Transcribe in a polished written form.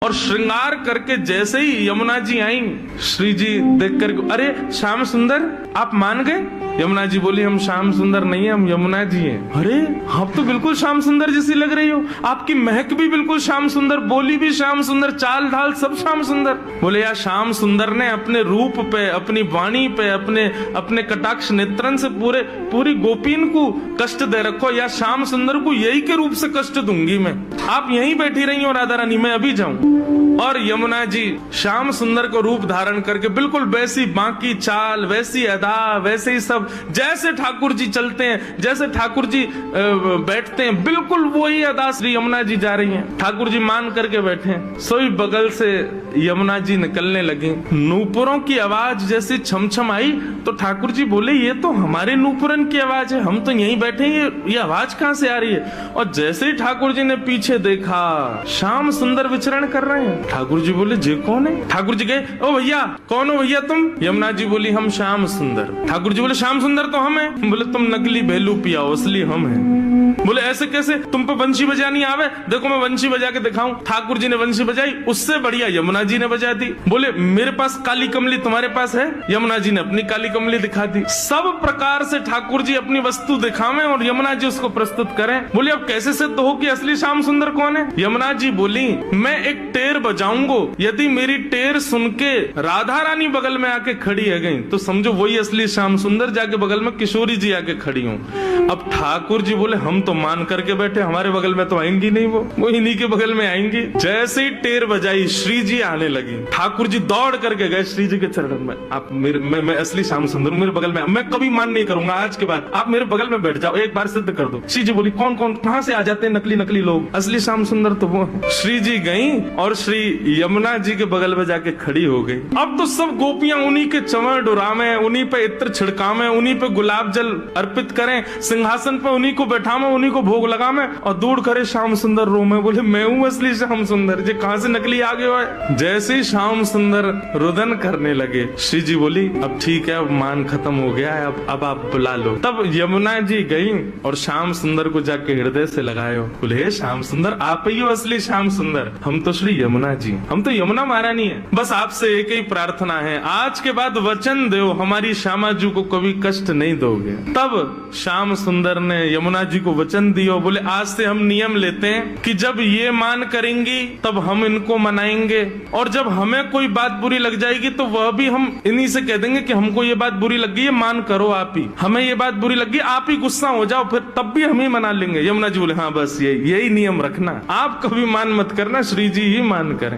और श्रृंगार करके जैसे ही यमुना जी आई, श्री जी देख कर, अरे श्याम सुंदर आप मान गए? यमुना जी बोली, हम श्याम सुंदर नहीं है, हम यमुना जी हैं। अरे आप तो बिल्कुल श्याम सुंदर जैसी लग रही हो, आपकी महक भी बिल्कुल श्याम सुंदर, बोली भी श्याम सुंदर, चाल ढाल सब श्याम सुंदर। बोले यार श्याम सुंदर ने अपने रूप पे, अपनी वाणी पे, अपने कटाक्ष नेत्रन से पूरी गोपीन को कष्ट दे रखो, या श्याम सुंदर को यही के रूप से कष्ट दूंगी मैं। आप यहीं बैठी रही हो राधा रानी, मैं अभी जाऊं। और यमुना जी श्याम सुंदर को रूप धारण करके बिल्कुल वैसी बाकी चाल, वैसी अदा, वैसे ही सब, जैसे ठाकुर जी चलते हैं, जैसे ठाकुर जी बैठते हैं, बिल्कुल वही अदा श्री यमुना जी जा रही हैं। ठाकुर जी मान करके बैठे हैं। सोई बगल से यमुना जी निकलने लगी, नूपुरों की आवाज जैसी छमछम आई तो ठाकुर जी बोले, ये तो हमारे नूपुरन की आवाज है, हम तो यहीं बैठे हैं, ये आवाज कहां से आ रही है? और जैसे ही ठाकुर जी ने पीछे देखा, श्याम सुंदर विचरण कर रहे हैं। ठाकुर जी बोले, जे कौन है? ठाकुर जी कहे, ओ भैया कौन हो भैया तुम? यमुना जी बोली, हम श्याम सुंदर। ठाकुर जी बोले, श्याम सुंदर तो हम हैं। बोले, तुम नकली भेलू पिया हो, असली हम हैं। बोले, ऐसे कैसे? तुम पे वंशी बजानी आवे? देखो मैं वंशी बजा के दिखाऊं। ठाकुर जी ने वंशी बजाई, उससे बढ़िया यमुना जी ने बजा दी। बोले, मेरे पास काली कमली, तुम्हारे पास है? यमुना जी ने अपनी काली कमली दिखा दी। सब प्रकार से ठाकुर जी अपनी वस्तु दिखावें और यमुना जी उसको प्रस्तुत करें। बोले, अब कैसे सिद्ध हो कि असली श्याम सुंदर कौन है? यमुना जी बोली, मैं एक टेर बजाऊंगो, यदि मेरी टेर सुन के राधा रानी बगल में आके खड़ी है गई तो समझो वही असली श्याम सुंदर, जाके बगल में किशोरी जी आके खड़ी हूँ। अब ठाकुर जी बोले, हम तो मान करके बैठे, हमारे बगल में तो आएंगी नहीं, वो इन्हीं के बगल में आएंगी। जैसे ही टेर बजाई, श्री जी आने लगी। ठाकुर जी दौड़ करके गए श्री जी के चरणों में, आप मैं असली श्याम सुंदर, मेरे बगल में, मैं कभी मान नहीं करूंगा, आज के बाद आप मेरे बगल में बैठ जाओ, एक बार सिद्ध कर दो। श्री जी बोली, कौन कौन कहां से आ जाते हैं नकली लोग? असली श्याम सुंदर तो वो। श्री जी गई और श्री यमुना जी के बगल में जाके खड़ी हो गई। अब तो सब गोपियां उन्हीं के चंवर डुरावे, उन्हीं पे इत्र छिड़कावे, उन्हीं पे गुलाब जल अर्पित करें, सिंहासन पे उन्हीं को बैठावे, उन्हीं को भोग लगावे और दूर करे श्याम सुंदर रो में। बोले, मैं हूँ असली श्याम सुंदर, जे कहां से नकली आ गए है? जैसे ही श्याम सुंदर रुदन करने लगे, श्री जी बोली, अब ठीक है, अब मान खत्म हो गया है, अब आप बुला लो। तब यमुना जी गई और श्याम सुंदर को जाके हृदय से लगायो। बोले, श्याम सुंदर आप ही हो असली श्याम सुंदर, हम तो श्री यमुना जी, हम तो यमुना महारानी है। बस आपसे एक ही प्रार्थना है, आज के बाद वचन दो हमारी श्यामा जी को कभी कष्ट नहीं दोगे। तब श्याम सुंदर ने यमुना जी को वचन दिया। बोले, आज से हम नियम लेते हैं कि जब ये मान करेंगी तब हम इनको मनाएंगे, और जब हमें कोई बात बुरी लग जाएगी तो वह भी हम इन्हीं से कह देंगे कि हमको ये बात बुरी लग गई है, मान करो आप ही, हमें ये बात बुरी लग गई, आप ही गुस्सा हो जाओ, फिर तब भी हम ही मना लेंगे। यमुना जी बोले, हाँ बस यही नियम रखना, आप कभी मान मत करना, श्री जी ही मान करें।